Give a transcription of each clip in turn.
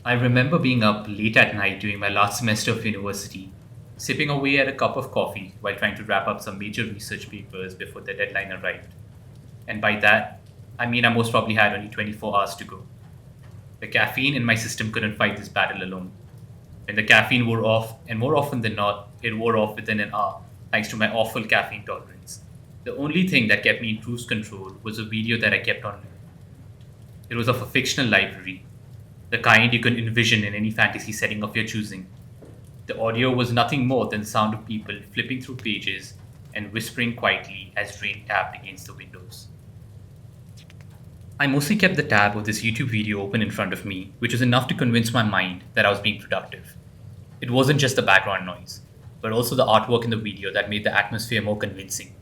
I remember being up late at night during my last semester of university, sipping away at a cup of coffee while trying to wrap up some major research papers before the deadline arrived. And by that, I mean I most probably had only 24 hours to go. The caffeine in my system couldn't fight this battle alone. When the caffeine wore off, and more often than not, it wore off within an hour, thanks to my awful caffeine tolerance. The only thing that kept me in cruise control was a video that I kept on. It was of a fictional library, the kind you can envision in any fantasy setting of your choosing. The audio was nothing more than the sound of people flipping through pages and whispering quietly as rain tapped against the windows. I mostly kept the tab of this YouTube video open in front of me, which was enough to convince my mind that I was being productive. It wasn't just the background noise, but also the artwork in the video that made the atmosphere more convincing.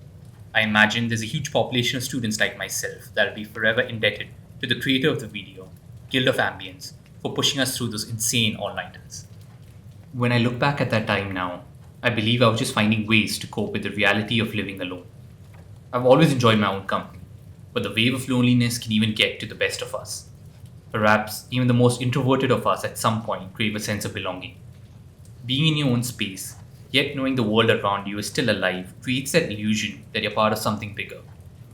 I imagine there's a huge population of students like myself that'll be forever indebted to the creator of the video, Guild of Ambience, for pushing us through those insane all-nighters. When I look back at that time now, I believe I was just finding ways to cope with the reality of living alone. I've always enjoyed my own company, but the wave of loneliness can even get to the best of us. Perhaps even the most introverted of us at some point crave a sense of belonging. Being in your own space, yet knowing the world around you is still alive, creates that illusion that you're part of something bigger.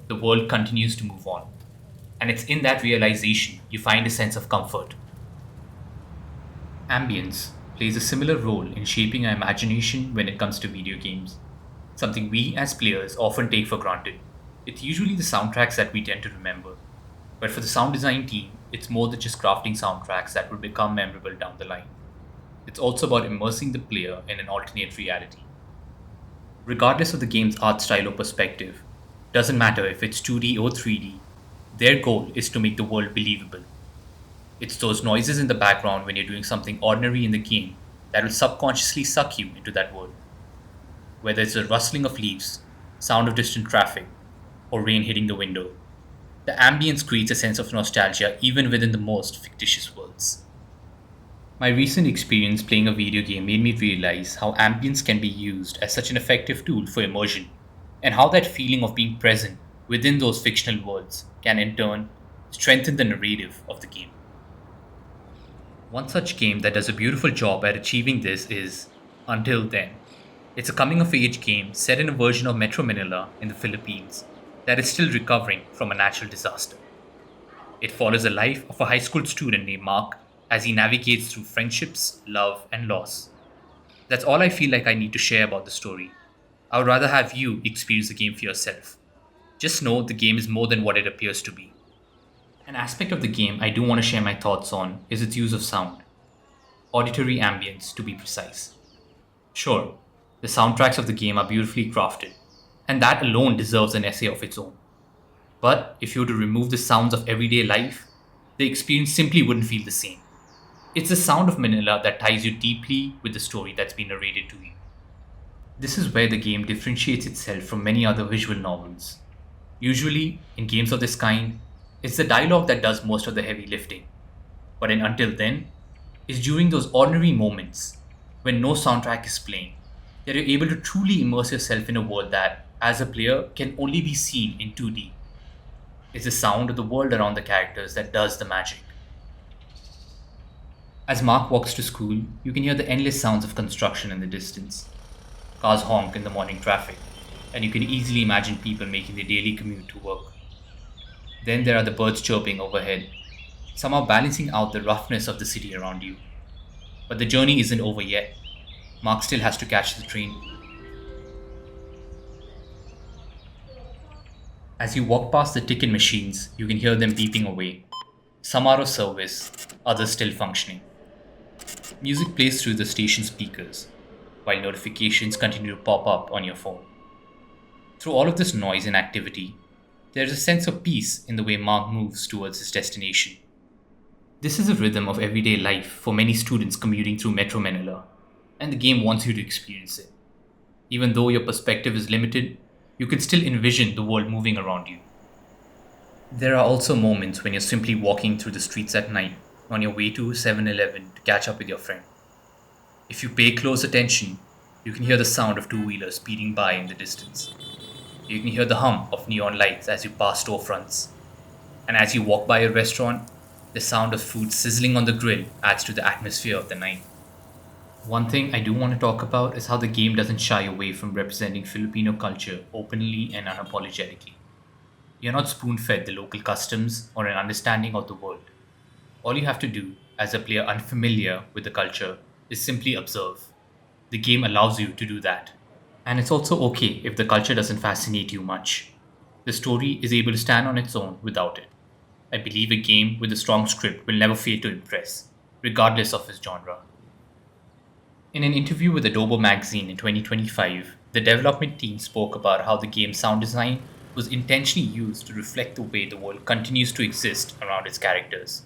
The world continues to move on. And it's in that realization you find a sense of comfort. Ambience plays a similar role in shaping our imagination when it comes to video games, something we as players often take for granted. It's usually the soundtracks that we tend to remember, but for the sound design team, it's more than just crafting soundtracks that will become memorable down the line. It's also about immersing the player in an alternate reality. Regardless of the game's art style or perspective, doesn't matter if it's 2D or 3D, their goal is to make the world believable. It's those noises in the background when you're doing something ordinary in the game that will subconsciously suck you into that world. Whether it's the rustling of leaves, sound of distant traffic, or rain hitting the window, the ambience creates a sense of nostalgia even within the most fictitious worlds. My recent experience playing a video game made me realize how ambience can be used as such an effective tool for immersion, and how that feeling of being present within those fictional worlds can in turn strengthen the narrative of the game. One such game that does a beautiful job at achieving this is Until Then. It's a coming of age game set in a version of Metro Manila in the Philippines that is still recovering from a natural disaster. It follows the life of a high school student named Mark as he navigates through friendships, love, and loss. That's all I feel like I need to share about the story. I would rather have you experience the game for yourself. Just know the game is more than what it appears to be. An aspect of the game I do want to share my thoughts on is its use of sound, auditory ambience to be precise. Sure, the soundtracks of the game are beautifully crafted, and that alone deserves an essay of its own. But if you were to remove the sounds of everyday life, the experience simply wouldn't feel the same. It's the sound of Manila that ties you deeply with the story that's been narrated to you. This is where the game differentiates itself from many other visual novels. Usually, in games of this kind, it's the dialogue that does most of the heavy lifting. But in Until Then, it's during those ordinary moments, when no soundtrack is playing, that you're able to truly immerse yourself in a world that, as a player, can only be seen in 2D. It's the sound of the world around the characters that does the magic. As Mark walks to school, you can hear the endless sounds of construction in the distance. Cars honk in the morning traffic, and you can easily imagine people making their daily commute to work. Then there are the birds chirping overhead, somehow balancing out the roughness of the city around you. But the journey isn't over yet. Mark still has to catch the train. As you walk past the ticket machines, you can hear them beeping away. Some out of service, others still functioning. Music plays through the station speakers, while notifications continue to pop up on your phone. Through all of this noise and activity, there is a sense of peace in the way Mark moves towards his destination. This is a rhythm of everyday life for many students commuting through Metro Manila, and the game wants you to experience it. Even though your perspective is limited, you can still envision the world moving around you. There are also moments when you're simply walking through the streets at night on your way to 7-Eleven to catch up with your friend. If you pay close attention, you can hear the sound of two-wheelers speeding by in the distance. You can hear the hum of neon lights as you pass storefronts. And as you walk by a restaurant, The sound of food sizzling on the grill adds to the atmosphere of the night. One thing I do want to talk about is how the game doesn't shy away from representing Filipino culture openly and unapologetically. You're not spoon fed the local customs or an understanding of the world. All you have to do, as a player unfamiliar with the culture, is simply observe. The game allows you to do that. And it's also okay if the culture doesn't fascinate you much. The story is able to stand on its own without it. I believe a game with a strong script will never fail to impress, regardless of its genre. In an interview with Adobe magazine in 2025, the development team spoke about how the game's sound design was intentionally used to reflect the way the world continues to exist around its characters.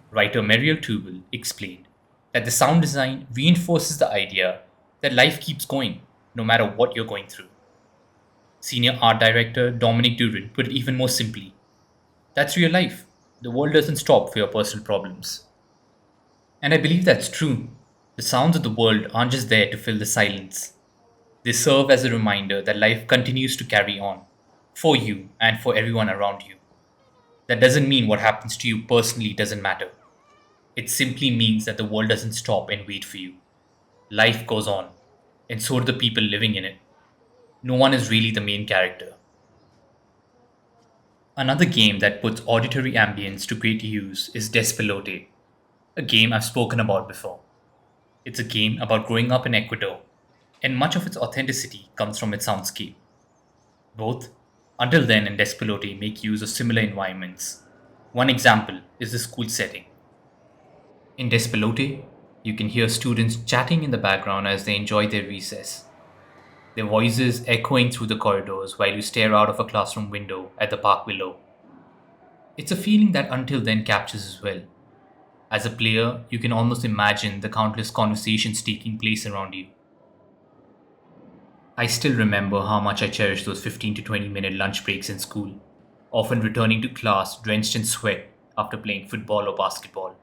Writer Mariel Tubal explained that the sound design reinforces the idea that life keeps going, no matter what you're going through. Senior art director Dominic Durin put it even more simply: that's real life. The world doesn't stop for your personal problems. And I believe that's true. The sounds of the world aren't just there to fill the silence, they serve as a reminder that life continues to carry on, for you and for everyone around you. That doesn't mean what happens to you personally doesn't matter. It simply means that the world doesn't stop and wait for you. Life goes on, and so do the people living in it. No one is really the main character. Another game that puts auditory ambience to great use is Despelote, a game I've spoken about before. It's a game about growing up in Ecuador, and much of its authenticity comes from its soundscape. Both Until Then and Despelote make use of similar environments. One example is the school setting. In Despelote, you can hear students chatting in the background as they enjoy their recess, their voices echoing through the corridors while you stare out of a classroom window at the park below. It's a feeling that Until Then captures as well. As a player, you can almost imagine the countless conversations taking place around you. I still remember how much I cherished those 15 to 20-minute lunch breaks in school, often returning to class drenched in sweat after playing football or basketball.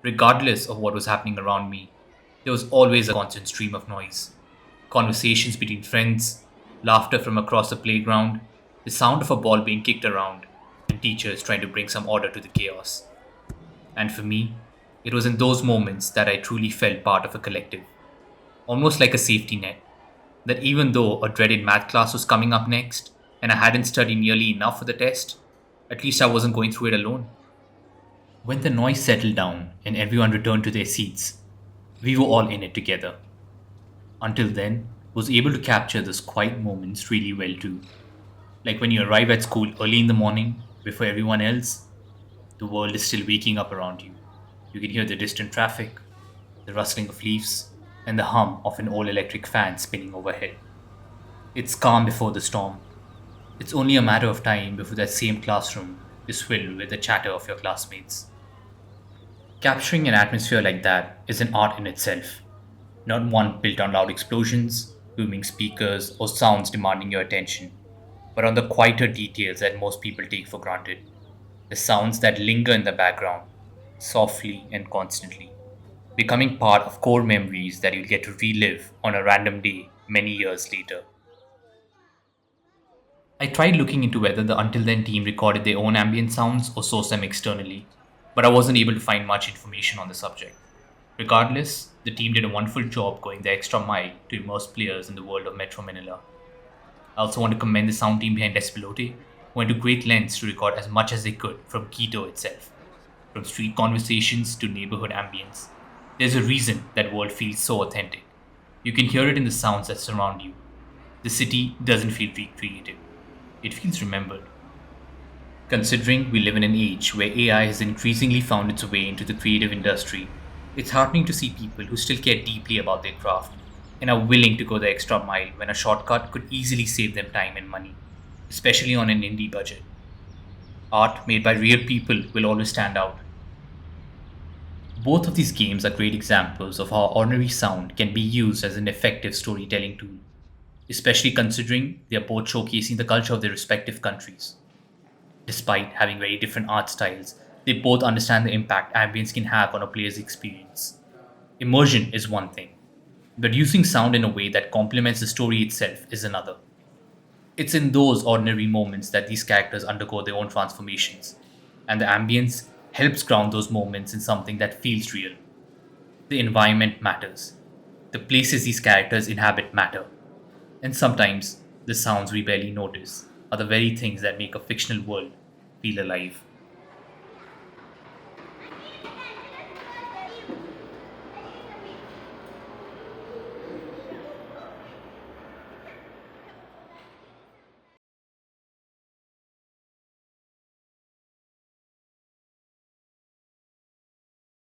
Regardless of what was happening around me, there was always a constant stream of noise. Conversations between friends, laughter from across the playground, the sound of a ball being kicked around, and teachers trying to bring some order to the chaos. And for me, it was in those moments that I truly felt part of a collective, almost like a safety net. That even though a dreaded math class was coming up next, and I hadn't studied nearly enough for the test, at least I wasn't going through it alone. When the noise settled down and everyone returned to their seats, we were all in it together. Until Then was able to capture those quiet moments really well too. Like when you arrive at school early in the morning, before everyone else, the world is still waking up around you. You can hear the distant traffic, the rustling of leaves, and the hum of an old electric fan spinning overhead. It's calm before the storm. It's only a matter of time before that same classroom is filled with the chatter of your classmates. Capturing an atmosphere like that is an art in itself, not one built on loud explosions, booming speakers, or sounds demanding your attention, but on the quieter details that most people take for granted. The sounds that linger in the background, softly and constantly, becoming part of core memories that you'll get to relive on a random day many years later. I tried looking into whether the Until Then team recorded their own ambient sounds or sourced them externally, but I wasn't able to find much information on the subject. Regardless, the team did a wonderful job going the extra mile to immerse players in the world of Metro Manila. I also want to commend the sound team behind Despelote, who went to great lengths to record as much as they could from Quito itself. From street conversations to neighborhood ambience, there's a reason that world feels so authentic. You can hear it in the sounds that surround you. The city doesn't feel recreated, it feels remembered. Considering we live in an age where AI has increasingly found its way into the creative industry, it's heartening to see people who still care deeply about their craft and are willing to go the extra mile when a shortcut could easily save them time and money, especially on an indie budget. Art made by real people will always stand out. Both of these games are great examples of how ordinary sound can be used as an effective storytelling tool, especially considering they are both showcasing the culture of their respective countries. Despite having very different art styles, they both understand the impact ambience can have on a player's experience. Immersion is one thing, but using sound in a way that complements the story itself is another. It's in those ordinary moments that these characters undergo their own transformations, and the ambience helps ground those moments in something that feels real. The environment matters. The places these characters inhabit matter. And sometimes the sounds we barely notice are the very things that make a fictional world feel alive.